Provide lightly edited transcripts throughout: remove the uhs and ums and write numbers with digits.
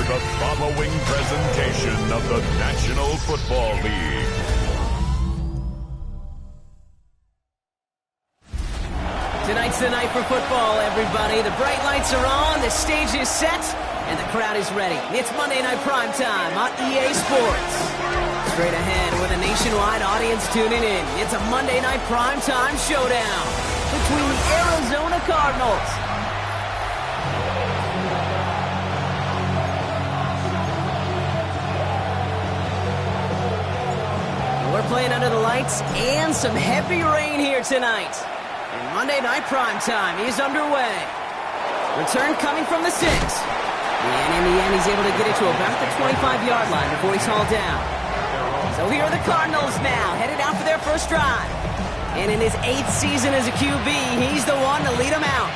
the following presentation of the National Football League. Tonight's the night for football, everybody. The bright lights are on, the stage is set, and the crowd is ready. It's Monday Night Primetime on EA Sports. Straight ahead with a nationwide audience tuning in, it's a Monday Night Primetime showdown between the Arizona Cardinals We're playing under the lights and some heavy rain here tonight. And Monday Night Primetime is underway. Return coming from the 6. And in the end, he's able to get it to about the 25-yard line before he's hauled down. So here are the Cardinals now, headed out for their first drive. And in his 8th season as a QB, he's the one to lead them out.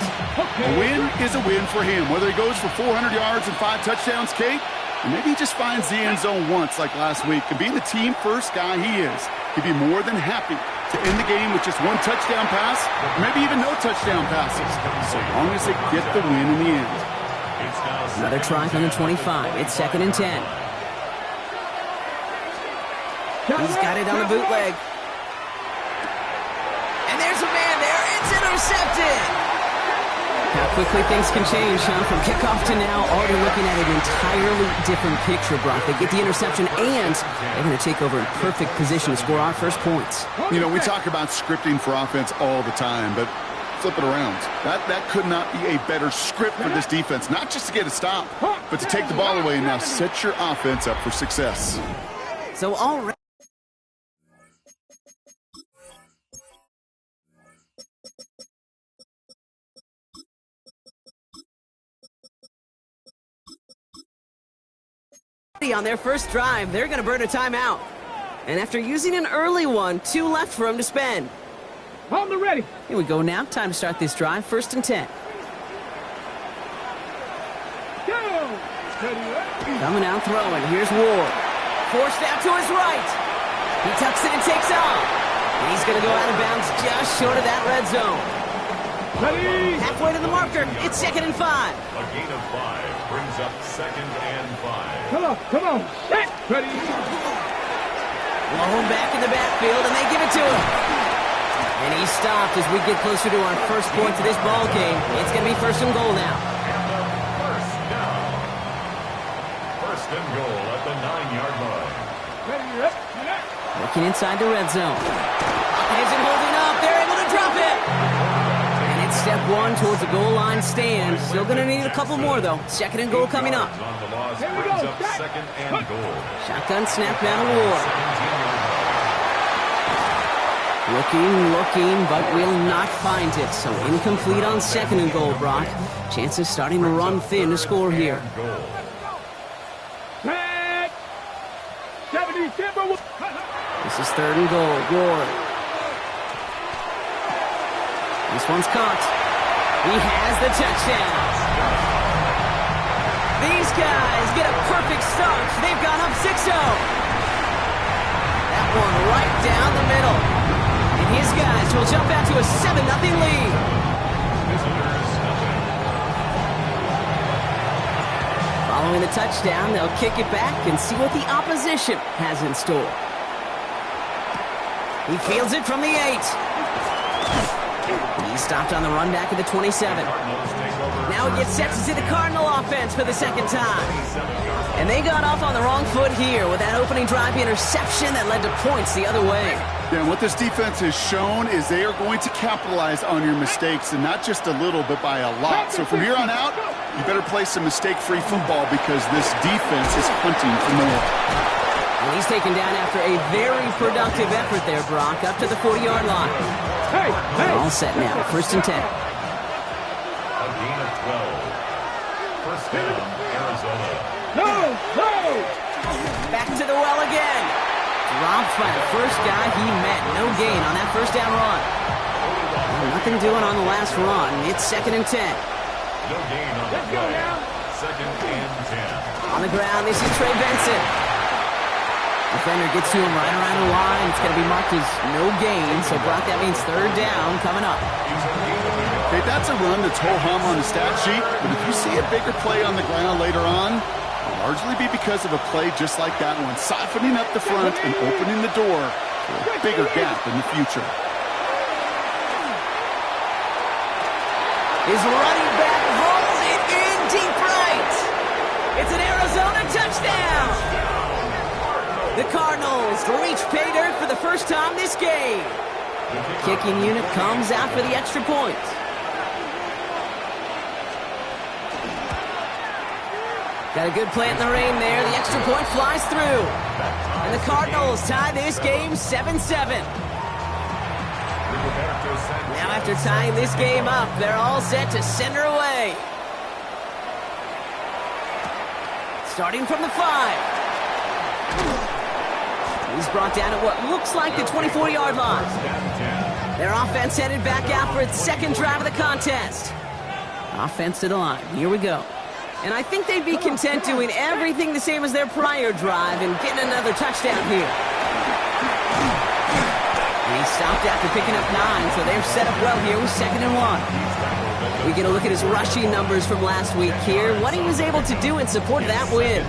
A win is a win for him. Whether he goes for 400 yards and 5 touchdowns, Kate, or maybe he just finds the end zone once like last week. And being the team-first guy he is, he'd be more than happy to end the game with just 1 touchdown pass, or maybe even no touchdown passes, so long as they get the win in the end. Another try from the 25. It's 2nd and 10. He's got it on the bootleg. And there's a man there. It's intercepted. How quickly things can change, huh? From kickoff to now, already looking at an entirely different picture, Brock. They get the interception, and they're going to take over in perfect position to score our first points. You know, we talk about scripting for offense all the time, but flip it around. That could not be a better script for this defense, not just to get a stop, but to take the ball away and now set your offense up for success. So already on their first drive, they're going to burn a timeout. And after using an early one, 2 left for them to spend. On the ready. Here we go now. Time to start this drive. 1st and 10. Go. Coming out throwing. Here's Ward. Forced out to his right. He tucks it and takes off. And he's going to go out of bounds just short of that red zone. Ready. Halfway to the marker. It's 2nd and 5. A gain of 5 brings up 2nd and 5. Come on. Set. Ready. Blown back in the backfield, and they give it to him. And he's stopped as we get closer to our first point to this ball game. It's going to be 1st and goal now. First down. 1st and goal at the 9-yard line. Ready. Working inside the red zone. Isn't holding up. They're able to drop it. And it's step 1 towards the goal line stand. Still going to need a couple more, though. 2nd and goal coming up. Here we go. 2nd and goal. Shotgun snap down to Ward. Looking, but will not find it. So incomplete on 2nd and goal, Brock. Chances starting to run thin to score here. Red. 70 Timber. This is 3rd and goal. Ward. This one's caught. He has the touchdown. These guys get a perfect start. They've gone up 6-0. That one right down the middle. And his guys will jump out to a 7-0 lead. Following the touchdown, they'll kick it back and see what the opposition has in store. He fields it from the 8. He stopped on the run back at the 27. Now he gets set to see the Cardinal offense for the 2nd time. And they got off on the wrong foot here with that opening drive interception that led to points the other way. Yeah, and what this defense has shown is they are going to capitalize on your mistakes, and not just a little, but by a lot. So from here on out, you better play some mistake-free football because this defense is hunting for more. And he's taken down after a very productive effort there, Brock, up to the 40-yard line. Hey. All set now, 1st and 10. A gain of 12. First down, Arizona. No. Back to the well again. Dropped by the first guy he met. No gain on that first down run. Nothing doing on the last run. It's 2nd and 10. No gain on the play. 2nd and 10. On the ground, this is Trey Benson. Defender gets to him right around the line. It's going to be marked as no gain. So, Brock, that means 3rd down coming up. Okay, that's a run that's ho-hum on the stat sheet, but if you see a bigger play on the ground later on, Largely be because of a play just like that one, softening up the front and opening the door for a bigger gap in the future. His running back hauls it in deep right. It's an Arizona touchdown. The Cardinals reach pay dirt for the first time this game. Kicking unit comes out for the extra point. Got a good play in the rain there. The extra point flies through. And the Cardinals tie this game 7-7. Now after tying this game up, they're all set to send her away. Starting from the 5. He's brought down at what looks like the 24-yard line. Their offense headed back out for its second drive of the contest. Offense to the line. Here we go. And I think they'd be content doing everything the same as their prior drive and getting another touchdown here. And he stopped after picking up 9, so they're set up well here with 2nd and 1. We get a look at his rushing numbers from last week here, what he was able to do in support of that win.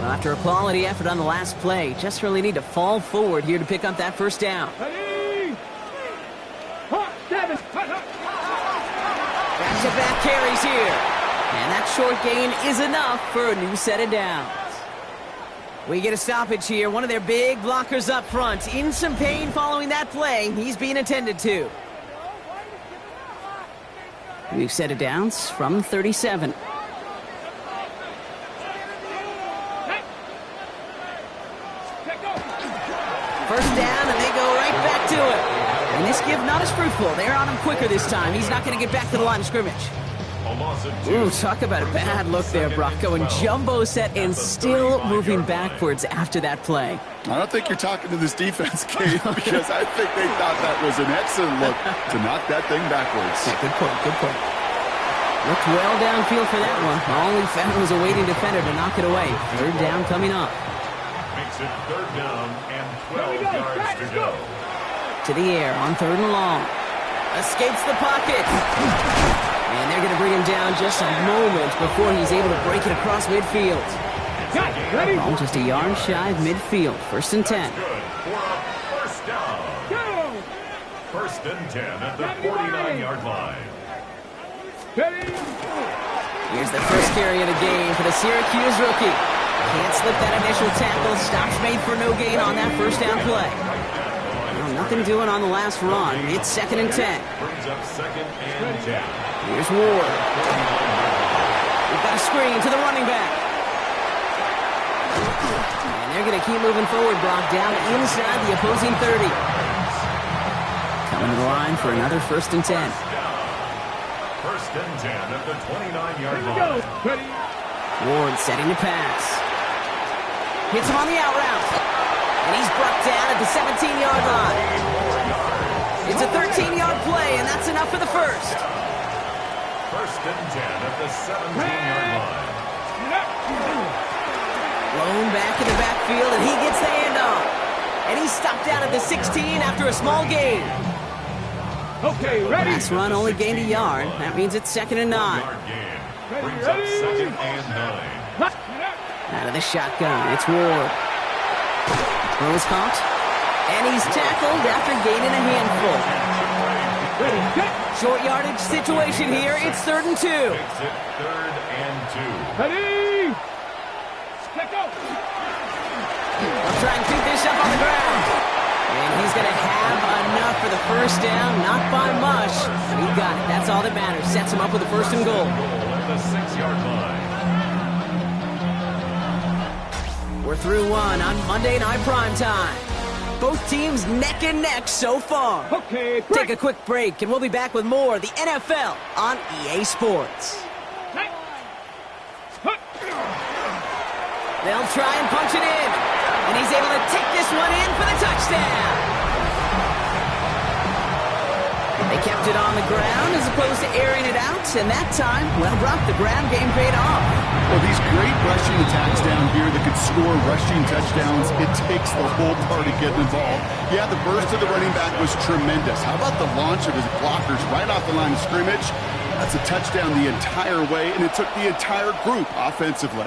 Well, after a quality effort on the last play, just really need to fall forward here to pick up that first down. Back-to-back carries here. And that short gain is enough for a new set of downs. We get a stoppage here. One of their big blockers up front. In some pain following that play. He's being attended to. We've set of downs from 37. First down, and they go right back to it. And this give not as fruitful. They're on him quicker this time. He's not going to get back to the line of scrimmage. Ooh, talk about a bad look there, Brock. Going jumbo set and still moving backwards after that play. I don't think you're talking to this defense, Kate, because I think they thought that was an excellent look to knock that thing backwards. Yeah, good point, good point. Looked well downfield for that one. All he found was a waiting defender to knock it away. Third down coming up. Makes it 3rd down and 12 yards to go. To the air on 3rd and long. Escapes the pocket. And they're going to bring him down just a moment before he's able to break it across midfield. Ball just a yard shy of midfield. 1st and 10. Good for a first down. 1st and 10 at the 49-yard line. Here's the first carry of the game for the Syracuse rookie. Can't slip that initial tackle. Stops made for no gain on that first down play. Well, nothing doing on the last run. It's 2nd and 10. Brings up 2nd and 10. Here's Ward. We've got a screen to the running back. And they're going to keep moving forward, Brock, down inside the opposing 30. Coming to the line for another 1st and 10. 1st and 10 at the 29-yard line. Ward setting to pass. Hits him on the out route. And he's brought down at the 17-yard line. It's a 13-yard play, and that's enough for the first. 1st and 10 at the 17-yard line. Blown back in the backfield, and he gets the handoff. And he's stopped out at the 16 after a small gain. Okay, ready? Last run only gained a yard. That means it's 2nd and 9. Brings up 2nd and 9. Out of the shotgun, it's Ward. Throw is caught. And he's tackled after gaining a handful. Short yardage situation here. It's 3rd and 2. Makes it 3rd and 2. Ready? Let's go. They'll try and keep this up on the ground. And he's going to have enough for the first down. Not by much. He got it. That's all that matters. Sets him up with a 1st and goal. At the 6-yard line. We're through one on Monday Night Primetime. Both teams neck and neck so far. Okay, break. Take a quick break, and we'll be back with more of the NFL on EA Sports. They'll try and punch it in, and he's able to take this one in for the touchdown. They kept it on the ground as opposed to airing it out, and that time, well, Brock, the ground game paid off. Well, these great rushing attacks down here that could score rushing touchdowns, it takes the whole party getting involved. Yeah, the burst of the running back was tremendous. How about the launch of his blockers right off the line of scrimmage? That's a touchdown the entire way, and it took the entire group offensively.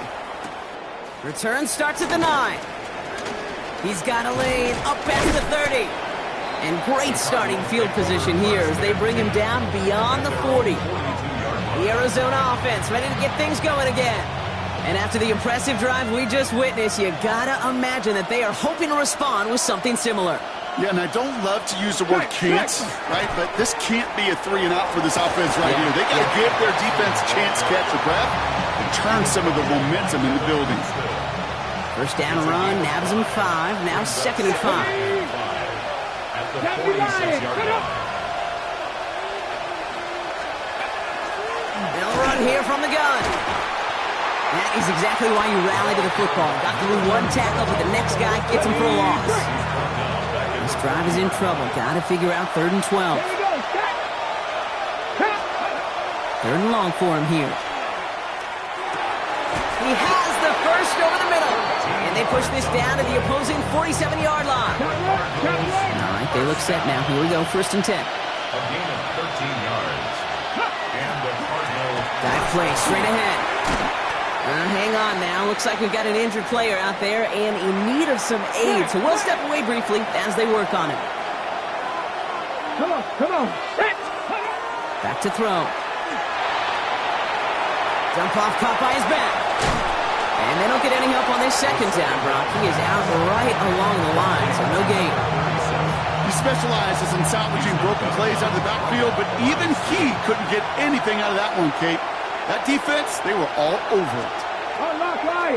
Return starts at the 9. He's got a lane up past the 30. And great starting field position here as they bring him down beyond the 40. The Arizona offense ready to get things going again. And after the impressive drive we just witnessed, you gotta imagine that they are hoping to respond with something similar. Yeah, and I don't love to use the word can't, right? But this can't be a 3 and out for this offense right here. They got to give their defense a chance to catch a breath and turn some of the momentum in the building. First down run, nabs him 5, now 2nd and 5. At the 46-yard line. They'll run here from the gun. That is exactly why you rally to the football. Got through one tackle, but the next guy gets him for a loss. This drive is in trouble. Got to figure out 3rd and 12. 3rd and long for him here. He has the first over the middle. And they push this down to the opposing 47-yard line. All right, they look set now. Here we go, 1st and 10. A gain of 13 yards. And the Cardinals. Dive play straight ahead. Hang on now. Looks like we've got an injured player out there and in need of some aid. So we'll step away briefly as they work on him. Come on. Back to throw. Dump off caught by his back. And they don't get any help on this 2nd down, Brock. He is out right along the line, so no gain. He specializes in salvaging broken plays out of the backfield, but even he couldn't get anything out of that one, Kate. That defense, they were all over it.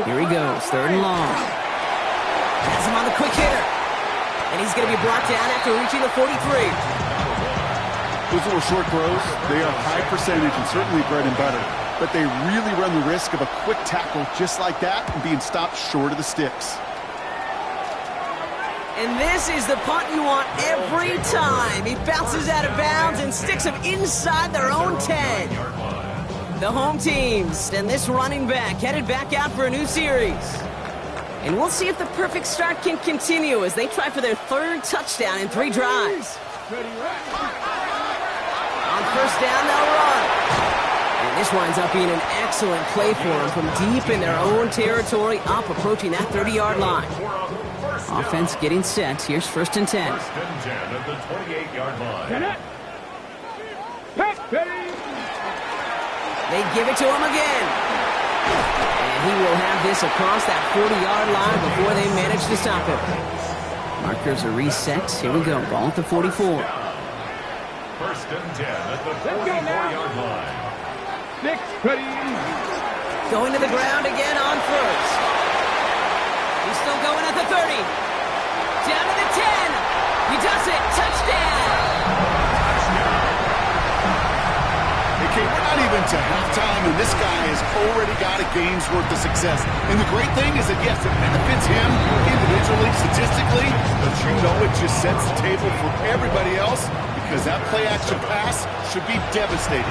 Here he goes, 3rd and long. Has him on the quick hitter. And he's going to be brought down after reaching the 43. Those little short throws, they are high percentage and certainly bread and butter. But they really run the risk of a quick tackle just like that and being stopped short of the sticks. And this is the punt you want every time. He bounces out of bounds and sticks him inside their own 10. The home teams and this running back headed back out for a new series. And we'll see if the perfect start can continue as they try for their 3rd touchdown in 3 drives. On 1st down, they'll run. And this winds up being an excellent play for them from deep in their own territory, up approaching that 30-yard line. Offense getting set. Here's 1st and 10. 1st and 10 at the 28-yard line. They give it to him again. And he will have this across that 40-yard line before they manage to stop him. Markers are reset. Here we go. Ball at the 44. 1st and 10 at the 44-yard line. Going to the ground again on 1st. He's still going at the 30. Down to the 10. He does it. Touchdown. Okay, we're not even to halftime, and this guy has already got a game's worth of success. And the great thing is that, yes, it benefits him individually, statistically, but you know it just sets the table for everybody else because that play-action pass should be devastating.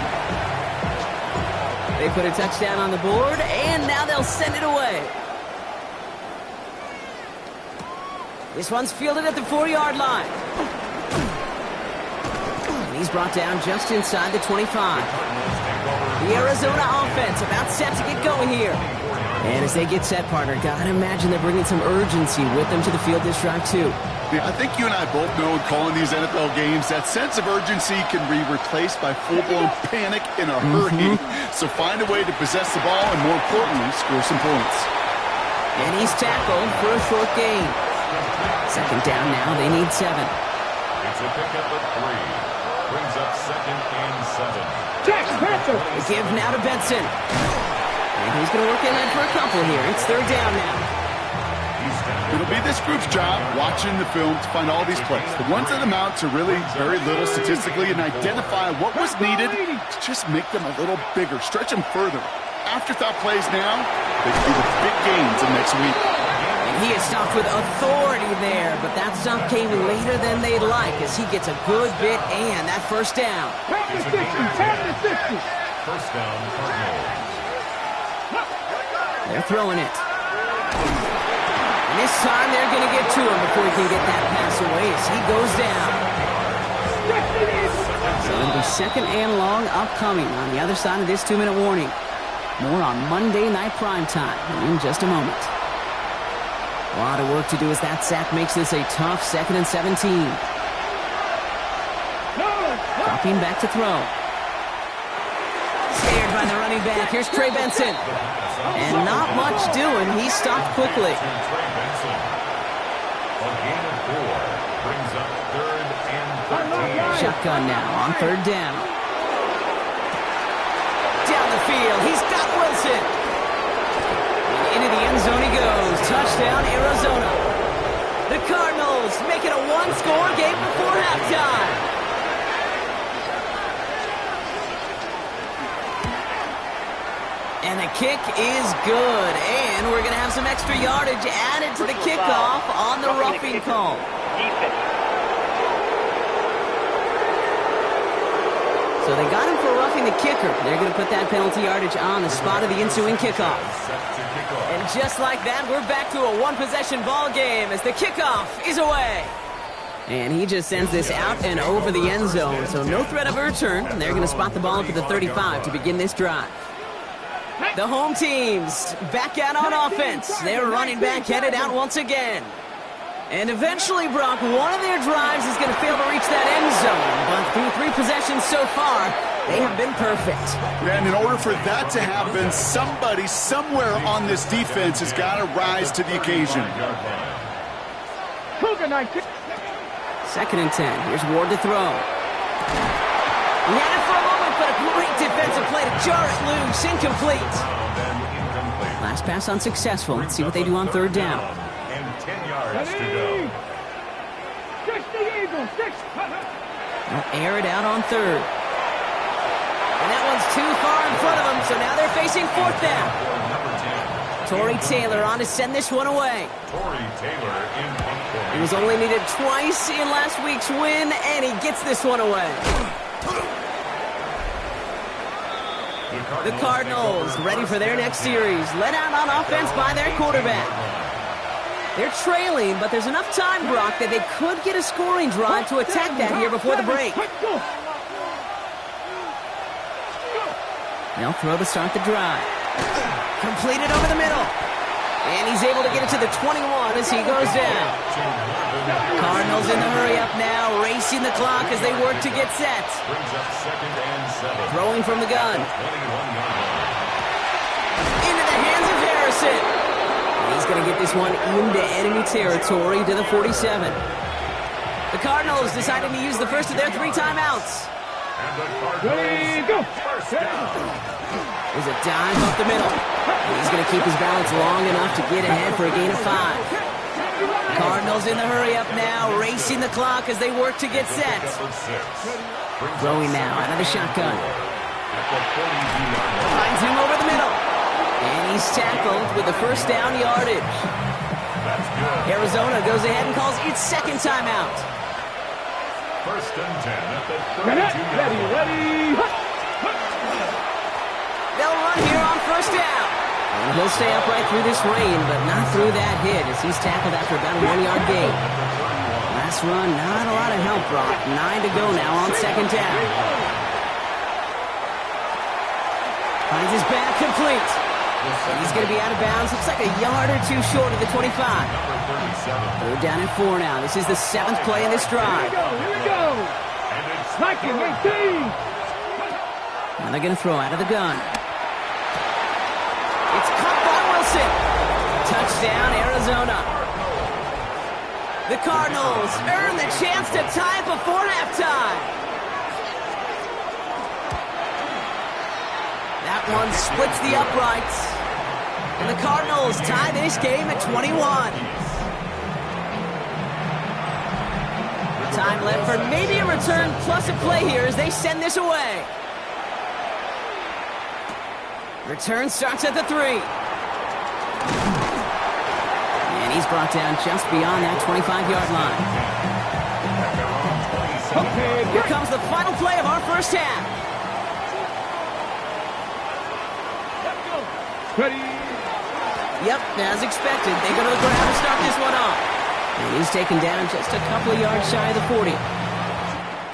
They put a touchdown on the board, and now they'll send it away. This one's fielded at the 4-yard line. And he's brought down just inside the 25. The Arizona offense about set to get going here. And as they get set, partner, gotta imagine they're bringing some urgency with them to the field this drive, too. Yeah, I think you and I both know in calling these NFL games that sense of urgency can be replaced by full-blown panic in a hurry. So find a way to possess the ball and, more importantly, score some points. And he's tackled for a short gain. 2nd down now. They need 7. It's a pickup of 3. Brings up 2nd and 7. They give now to Benson. And he's going to work in that for a couple here. It's 3rd down now. It'll be this group's job watching the film to find all these plays. The ones that amount to really very little statistically and identify what was needed to just make them a little bigger, stretch them further. Afterthought plays now, they can be the big gains in next week. And he is stopped with authority there, but that stop came later than they'd like as he gets a good bit and that 1st down. 1st down, Cardinals. They're throwing it. And this time they're going to get to him before he can get that pass away as he goes down. So it'll be second and long upcoming on the other side of this 2-minute warning. More on Monday Night Primetime in just a moment. A lot of work to do as that sack makes this a tough 2nd and 17. Dropping back to throw. Scared by the running back. Here's Trey Benson. And not much doing. He stopped quickly. A gain of 4 brings up 3rd and 13. Shotgun now on 3rd down. Down the field. He's got Wilson. And into the end zone he goes. Touchdown, Arizona. The Cardinals make it a one-score game before halftime. And the kick is good. And we're going to have some extra yardage added to the kickoff on the roughing call. So they got him for roughing the kicker. They're going to put that penalty yardage on the spot of the ensuing kickoff. And just like that, we're back to a one-possession ball game as the kickoff is away. And he just sends this out and over the end zone. So no threat of a return. They're going to spot the ball up at the 35 to begin this drive. The home teams back out on offense. Their running back headed out once again. And eventually, Brock, one of their drives is going to fail to reach that end zone. But through 3 possessions so far, they have been perfect. And in order for that to happen, somebody somewhere on this defense has got to rise to the occasion. 2nd and 10. Here's Ward to throw. He had it for a moment, but a great defensive play to jar it loose. Incomplete. Last pass unsuccessful. Let's see what they do on 3rd down. And 10 yards to go. They'll air it out on 3rd. And that one's too far in front of them, so now they're facing 4th down. Torrey Taylor on to send this one away. Torrey Taylor in punt formation. He was only needed twice in last week's win, and he gets this one away. The Cardinals ready for their next series. Led out on offense by their quarterback. They're trailing, but there's enough time, Brock, that they could get a scoring drive to attack that here before the break. They'll throw to start the drive. Completed over the middle. And he's able to get it to the 21 as he goes down. Cardinals in the hurry up now, racing the clock as they work to get set. Brings up 2nd and 7. Throwing from the gun. 21-yard Into the hands of Harrison. And he's going to get this one into enemy territory to the 47. The Cardinals deciding to use the first of their 3 timeouts. And the Cardinals first down. There's a dive up the middle. He's going to keep his balance long enough to get ahead for a gain of 5. Cardinals in the hurry up now, racing the clock as they work to get set. Throwing now out of the shotgun. Finds him over the middle. And he's tackled with the first down yardage. Arizona goes ahead and calls its 2nd timeout. 1st and 10 at the 32-yard line. They'll run here on 1st down. And he'll stay upright through this rain, but not through that hit as he's tackled after about a 1-yard gain. Last run, not a lot of help, Brock. 9 to go now on 2nd down. Finds his back complete. And he's going to be out of bounds. Looks like a yard or 2 short of the 25. 3rd down and 4 now. This is the 7th play in this drive. Here we go. Striking 18. Now they're going to throw out of the gun. It's caught by Wilson. Touchdown, Arizona. The Cardinals earn the chance to tie it before halftime. That one splits the uprights. And the Cardinals tie this game at 21. Time left for maybe a return plus a play here as they send this away. Return starts at the 3. And he's brought down just beyond that 25-yard line. Here comes the final play of our first half. Ready. Yep, as expected, they go to the ground to start this one off. And he's taken down just a couple of yards shy of the 40.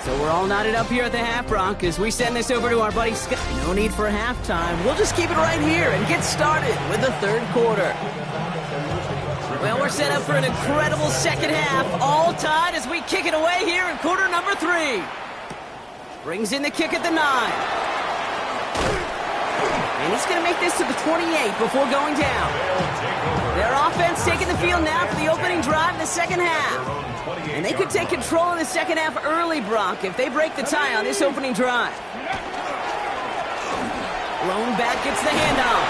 So we're all knotted up here at the half, Brock, as we send this over to our buddy Scott. No need for halftime. We'll just keep it right here and get started with the third quarter. Well, we're set up for an incredible second half, all tied as we kick it away here in quarter number 3. Brings in the kick at the 9. And he's going to make this to the 28 before going down. Their offense taking the field now for the opening drive in the second half. And they could take control of the second half early, Brock, if they break the tie on this opening drive. Lone back gets the handoff.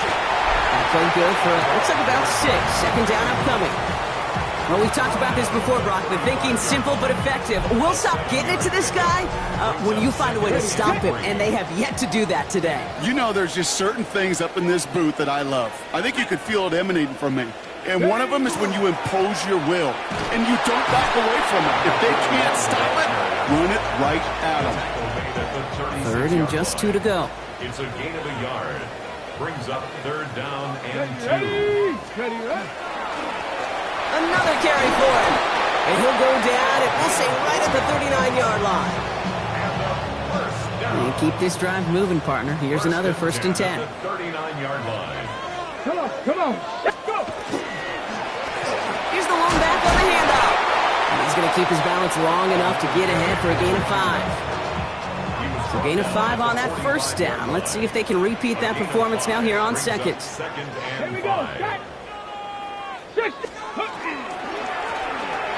That play good for, looks like about 6. Second down upcoming. Well, we've talked about this before, Brock. The thinking simple but effective. We'll stop getting it to this guy when you find a way to stop him, and they have yet to do that today. You know, there's just certain things up in this booth that I love. I think you could feel it emanating from me. And one of them is when you impose your will, and you don't back away from it. If they can't stop it, run it right at them. Third and just 2 to go. It's a gain of a yard. Brings up third down and 2. Another carry for him. And he'll go down, and we'll say right at the 39-yard line. And keep this drive moving, partner. Here's another first and 10. 39-yard line. Come on, let's go. Here's the lone back on the handoff. And he's going to keep his balance long enough to get ahead for a gain of 5. So gain of 5 on that first down. Let's see if they can repeat that performance now here on second. Second Here and we go. 5.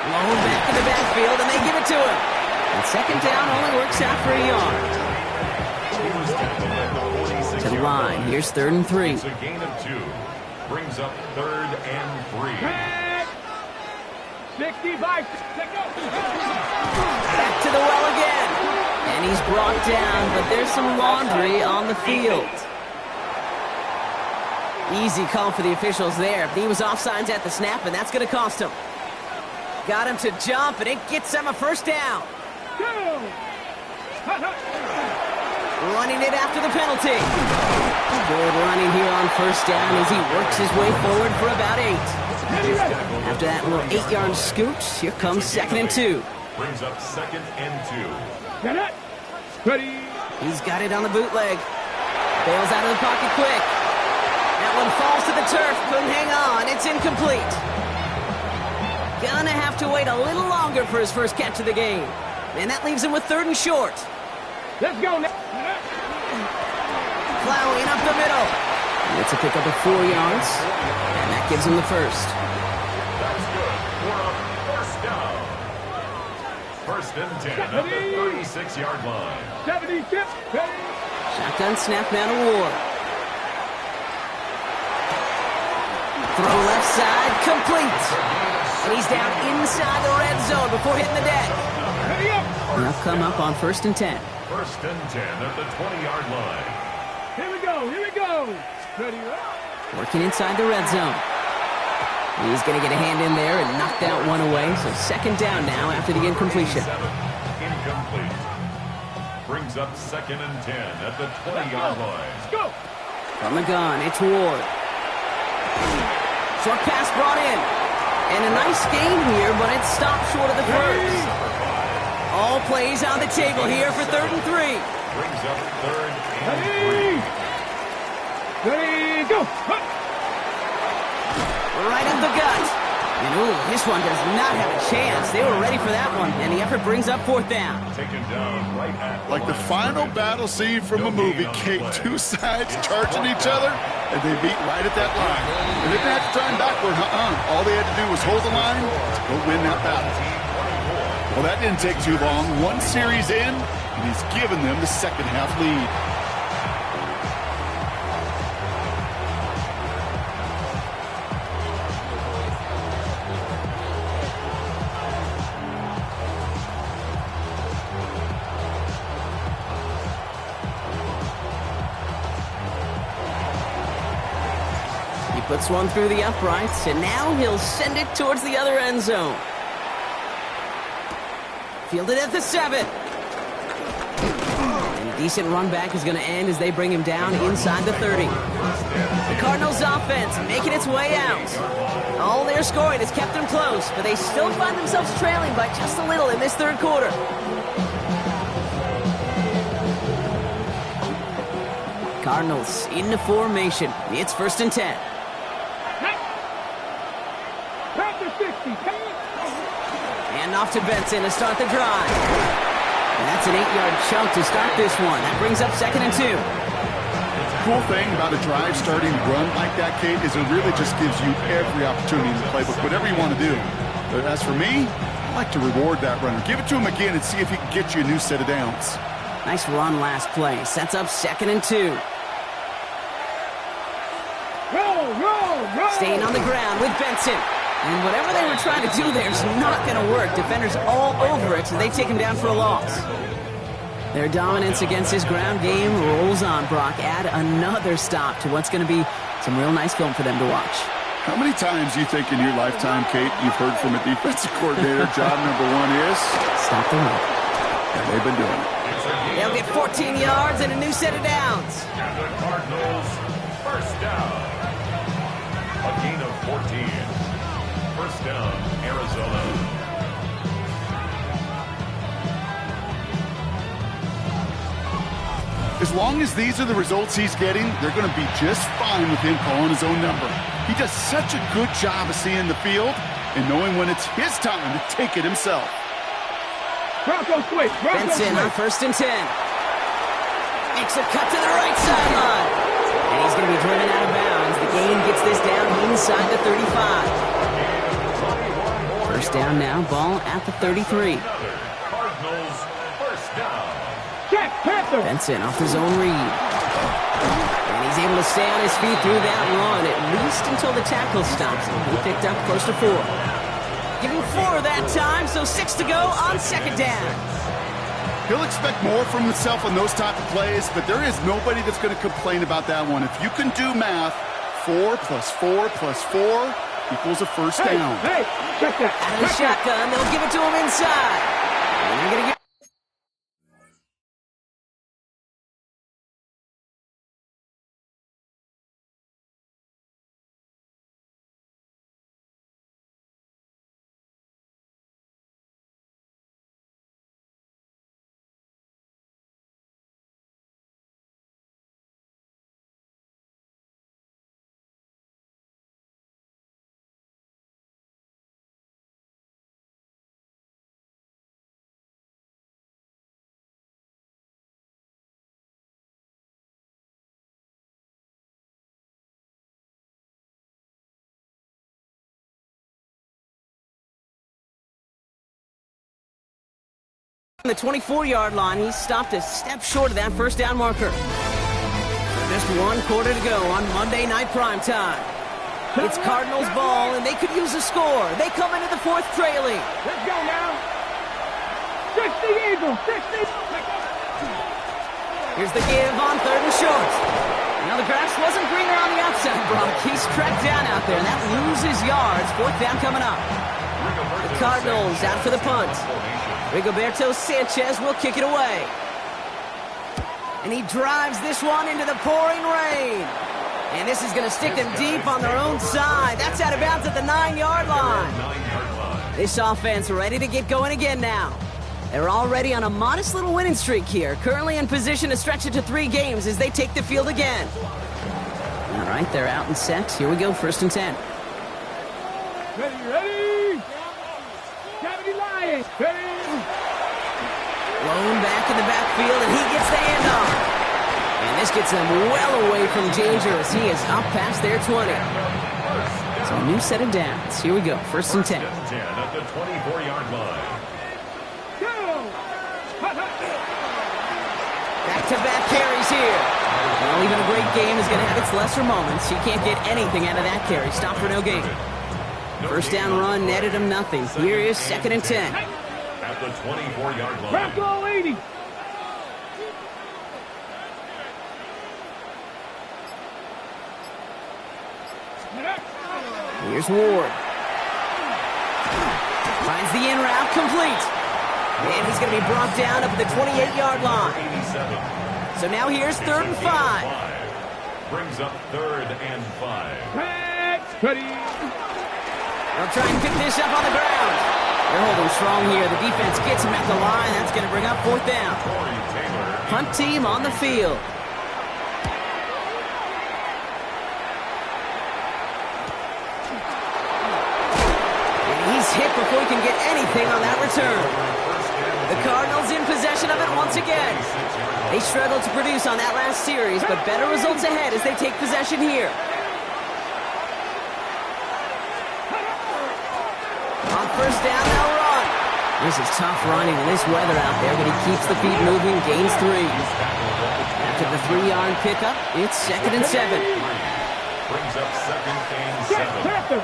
Lone back in the backfield, and they give it to him. And second down only works out for a yard. To the line. Here's third and 3. It's a gain of 2. Brings up third and 3. 65. Back to the well again. And he's brought down, but there's some laundry on the field. Easy call for the officials there. He was offsides at the snap, and that's going to cost him. Got him to jump, and it gets him a first down. Running it after the penalty. Good running here on first down as he works his way forward for about 8. After that little 8-yard scoot, here comes second and 2. Brings up second and 2. Get it. Ready. He's got it on the bootleg. Bails out of the pocket quick. That one falls to the turf. Couldn't hang on. It's incomplete. Gonna have to wait a little longer for his first catch of the game. And that leaves him with third and short. Let's go now. Plowing up the middle. It's a pickup of 4 yards. And that gives him the first. That's good for a first down. First and 10 at the 36-yard line. 76. Shotgun snap now to Ward. Throw left side, complete. And he's down inside the red zone before hitting the deck. Ready up. Now come up on first and 10. First and 10 at the 20-yard line. Here we go. Ready up. Working inside the red zone. He's going to get a hand in there and knock that one away. So second down now after the incompletion. Incomplete. Brings up second and 10 at the 20-yard line. Let's go. From the gun, it's Ward. Short pass brought in. And a nice gain here, but it stopped short of the first. All plays on the table here for third and 3. Brings up third and 3. Ready, go. Right up the gut. And ooh, this one does not have a chance. They were ready for that one, and the effort brings up fourth down. Taken down right at Like the final battle scene from a movie, Kate, 2 sides charging each other, and they meet right at that line. They didn't have to turn backward, All they had to do was hold the line to go win that battle. Well, that didn't take too long. 1 series in, and he's given them the second half lead. Puts one through the uprights, and now he'll send it towards the other end zone. Fielded at the 7. And a decent run back is going to end as they bring him down inside the 30. The Cardinals offense making its way out. All their scoring has kept them close, but they still find themselves trailing by just a little in this third quarter. Cardinals into formation. It's 1st and 10. Back to 60. And off to Benson to start the drive. And that's an 8-yard chunk to start this one. That brings up 2nd and 2. Cool thing about a drive starting run like that, Kate, is it really just gives you every opportunity in the playbook, whatever you want to do. But as for me, I like to reward that runner. Give it to him again and see if he can get you a new set of downs. Nice run last play. Sets up 2nd and 2. Roll. Staying on the ground with Benson. And whatever they were trying to do there is not going to work. Defenders all over it, so they take him down for a loss. Their dominance against his ground game rolls on, Brock. Add another stop to what's going to be some real nice film for them to watch. How many times do you think in your lifetime, Kate, you've heard from a defensive coordinator, job number 1 is? Stop the run. And they've been doing it. They'll get 14 yards and a new set of downs. And the Cardinals, 1st down. A gain of 14. 1st down, Arizona. As long as these are the results he's getting, they're going to be just fine with him calling his own number. He does such a good job of seeing the field and knowing when it's his time to take it himself. Bronco switch. Benson on 1st and 10. Makes a cut to the right sideline. And he's going to be driven out of bounds. The gain gets this down inside the 35. 1st down now, ball at the 33. Cardinals, 1st down. Check, Panther. Benson off his own read. And he's able to stay on his feet through that run, at least until the tackle stops him. He picked up close to 4. Giving 4 that time, so 6 to go on 2nd down. He'll expect more from himself on those type of plays, but there is nobody that's going to complain about that one. If you can do math, 4 plus 4 plus 4 equals a 1st down. Hey, check that. Out of the shotgun, they'll give it to him inside. And they're going to get on the 24-yard line. He's stopped a step short of that 1st down marker. Just 1 quarter to go on Monday Night Primetime. It's Cardinals ball, and they could use a score. They come into the 4th trailing. Let's go now. 60 Eagles. 60. Here's the give on 3rd and short. Now the grass wasn't greener on the outside, Brock. He's tracked down out there, and that loses yards. 4th down coming up. The Cardinals out for the punt. Rigoberto Sanchez will kick it away. And he drives this one into the pouring rain. And this is going to stick them deep on their own side. That's out of bounds at the 9-yard line. This offense ready to get going again now. They're already on a modest little winning streak here. Currently in position to stretch it to 3 games as they take the field again. All right, they're out and set. Here we go, 1st and 10. Ready. Cavity Lions. Ready. Blown back in the backfield, and he gets the handoff. And this gets them well away from danger as he is up past their 20. So a new set of downs. Here we go, 1st and 10. 10 at the 24-yard line. Back-to-back carries here. Well, even a great game is going to have its lesser moments. He can't get anything out of that carry. Stop for no gain. 1st down run netted him nothing. Here is 2nd and 10. At the 24-yard line. Bronco 80. Here's Ward. Finds the in route complete. And he's going to be brought down up at the 28-yard line. 87. So now here's 3rd and 5. Brings up 3rd and 5. Ready. They'll try and pick this up on the ground. They're holding strong here. The defense gets him at the line. That's going to bring up 4th down. Punt team on the field. hit before he can get anything on that return. The Cardinals in possession of it once again. They struggled to produce on that last series, but better results ahead as they take possession here. On first down, they'll run. This is tough running in this weather out there, but he keeps the feet moving, gains 3. After the 3-yard pickup, it's 2nd and 7. Brings up 2nd and 7.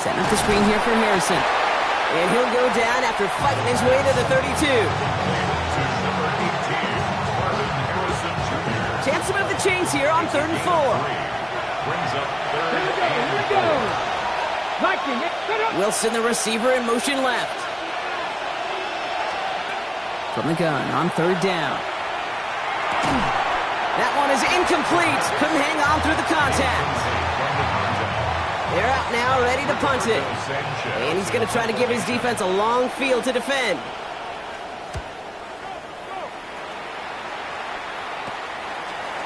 Setting up the screen here for Harrison. And he'll go down after fighting his way to the 32. Chance to move the chains here on 3rd and 4. Brings up 3rd and 4. Wilson, the receiver, in motion left. From the gun on 3rd down. That one is incomplete. Couldn't hang on through the contact. They're out now, ready to punt it. And he's going to try to give his defense a long field to defend.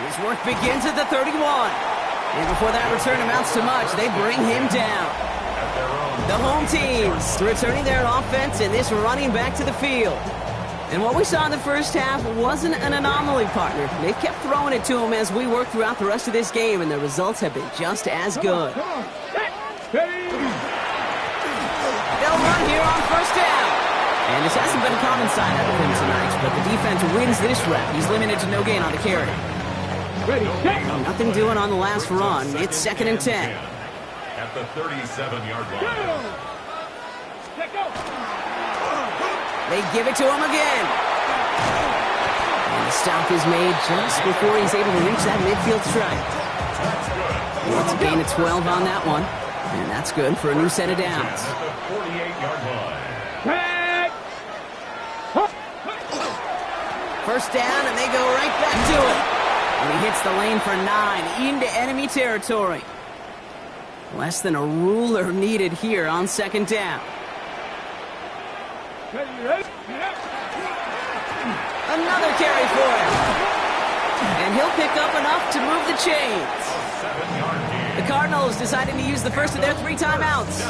His work begins at the 31. And before that return amounts to much, they bring him down. The home teams returning their offense and this running back to the field. And what we saw in the first half wasn't an anomaly, partner. They kept throwing it to him as we worked throughout the rest of this game, and the results have been just as good. They'll run here on first down. And this hasn't been a common sign out of him tonight, but the defense wins this rep. He's limited to no gain on the carry. Nothing doing on the last run. It's 2nd and 10. At the 37-yard line. They give it to him again. And the stop is made just before he's able to reach that midfield strike. Wants a gain of 12 on that one. And that's good for a new set of downs. At the 48-yard line. First down, and they go right back to it. And he hits the lane for 9 into enemy territory. Less than a ruler needed here on 2nd down. Another carry for him. And he'll pick up enough to move the chains. The Cardinals deciding to use the first of their 3 timeouts.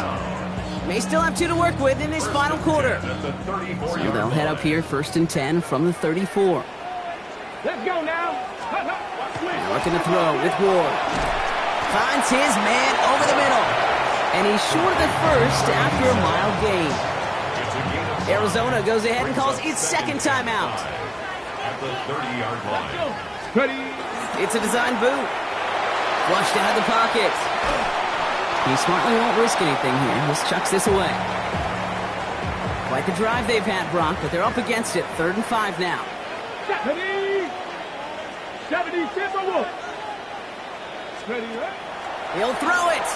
May still have 2 to work with in this final quarter. So they'll head up here 1st and 10 from the 34. Let's go now. Now looking to throw with Ward. Finds his man over the middle. And he's short of the first after a mild gain. Arizona goes ahead and calls its 2nd timeout. At the 30-yard line. It's a design boot. Flushed out of the pocket. He smartly won't risk anything here. Just chucks this away. Quite the drive they've had, Brock, but they're up against it. 3rd and 5 now. 70, He'll throw it.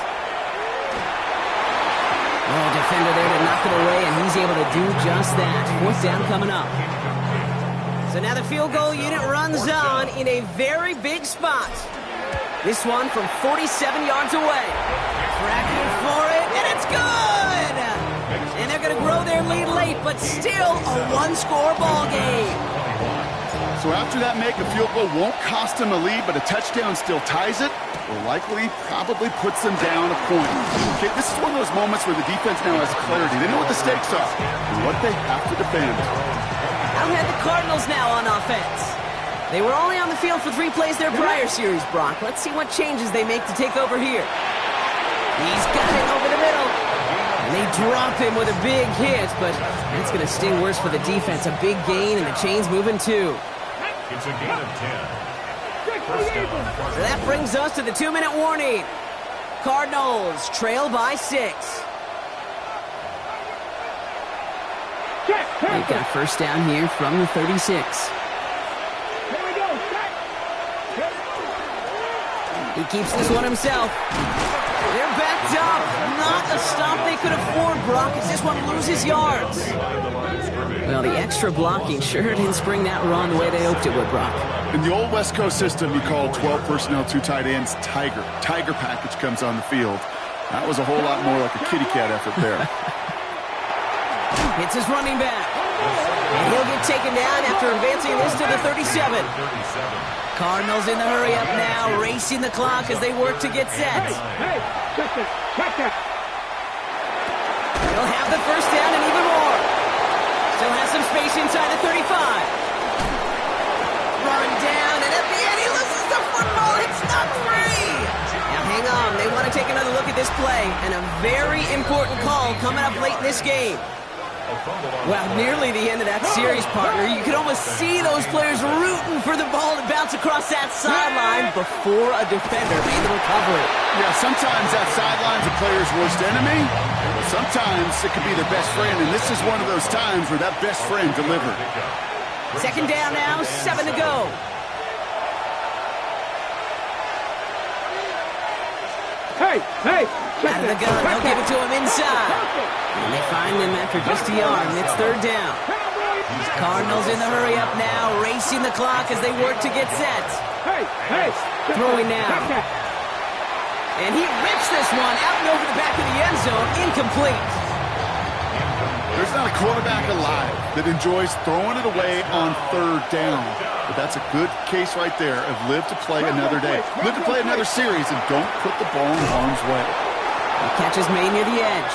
Oh, defender there to knock it away, and he's able to do just that. 4th down coming up. So now the field goal unit runs on in a very big spot. This one from 47 yards away. Tracking for it, and it's good! And they're going to grow their lead late, but still a 1-score ball game. So after that make, a field goal won't cost them a lead, but a touchdown still ties it, or likely probably puts them down a point. Okay, this is one of those moments where the defense now has clarity. They know what the stakes are and what they have to defend. Out had the Cardinals now on offense. They were only on the field for 3 plays their prior series, Brock. Let's see what changes they make to take over here. He's got it over the middle. And they drop him with a big hit, but that's going to sting worse for the defense. A big gain, and the chain's moving too. It's a gain of 10. First down. So that brings us to the 2-minute warning. Cardinals trail by 6. They've got first down here from the 36. He keeps this one himself. They're backed up. Not a stop they could afford, Brock, as this one loses yards. Well, the extra blocking sure didn't spring that run the way they hoped it would, Brock. In the old West Coast system, you call 12 personnel, 2 tight ends, Tiger. Tiger package comes on the field. That was a whole lot more like a kitty cat effort there. Hits his running back. And he'll get taken down after advancing this to the 37. Cardinals in the hurry up now, racing the clock as they work to get set. Hey, check that. He'll have the first down and even more. Still has some space inside the 35. Run down, and at the end he loses the football. It's not free. Now hang on. They want to take another look at this play, and a very important call coming up late in this game. Well, nearly the end of that series, partner. You could almost see those players rooting for the ball to bounce across that sideline before a defender made the recovery. Yeah, sometimes that sideline's a player's worst enemy. Sometimes it could be their best friend, and this is one of those times where that best friend delivered. Second down now, 7 to go. Hey! Out of the gun, they'll give it to him inside. And they find him after just a yard, and it's third down. These Cardinals in the hurry up now, racing the clock as they work to get set. Hey! Throwing now. And he rips this one out and over the back of the end zone, incomplete. There's not a quarterback alive that enjoys throwing it away on third down. But that's a good case right there of live to play another day. Live to play another series, and don't put the ball in harm's way. The catch is made near the edge.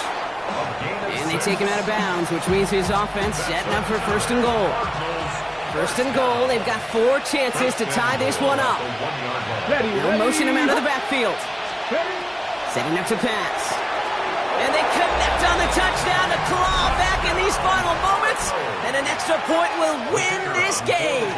And they take him out of bounds, which means his offense setting up for first and goal. First and goal, they've got 4 chances to tie this one up. They'll motion him out of the backfield. Setting up to pass. And they connect on the touchdown to claw back in these final moments. And an extra point will win this game.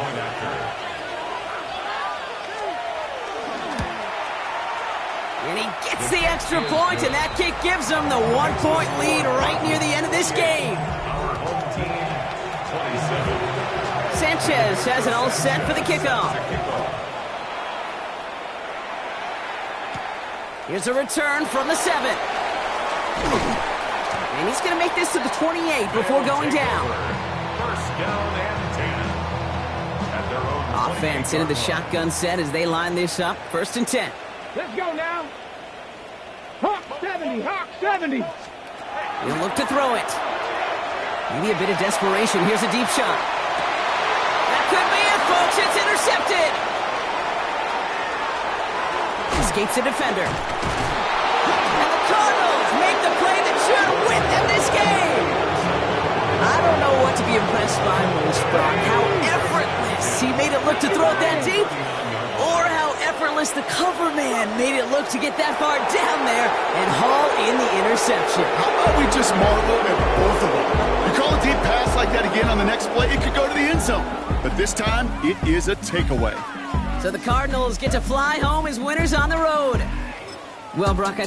And he gets the extra point, and that kick gives them the 1-point lead right near the end of this game. Sanchez has it all set for the kickoff. Here's a return from the 7. And he's going to make this to the 28 before going down. First down and 10. At their own Offense into the shotgun set as they line this up. First and 10. Let's go now. Hawk 70. He'll look to throw it. Maybe a bit of desperation. Here's a deep shot. That could be it, folks. It's intercepted. Escapes the defender. And the Cardinals make the play that should win them this game. I don't know what to be impressed by most, Brock. How effortless he made it look to throw it that deep, or how effortless the cover man made it look to get that far down there and haul in the interception. How about we just marvel at both of them? You call a deep pass like that again on the next play, it could go to the end zone. But this time, it is a takeaway. So the Cardinals get to fly home as winners on the road. Well, Brock,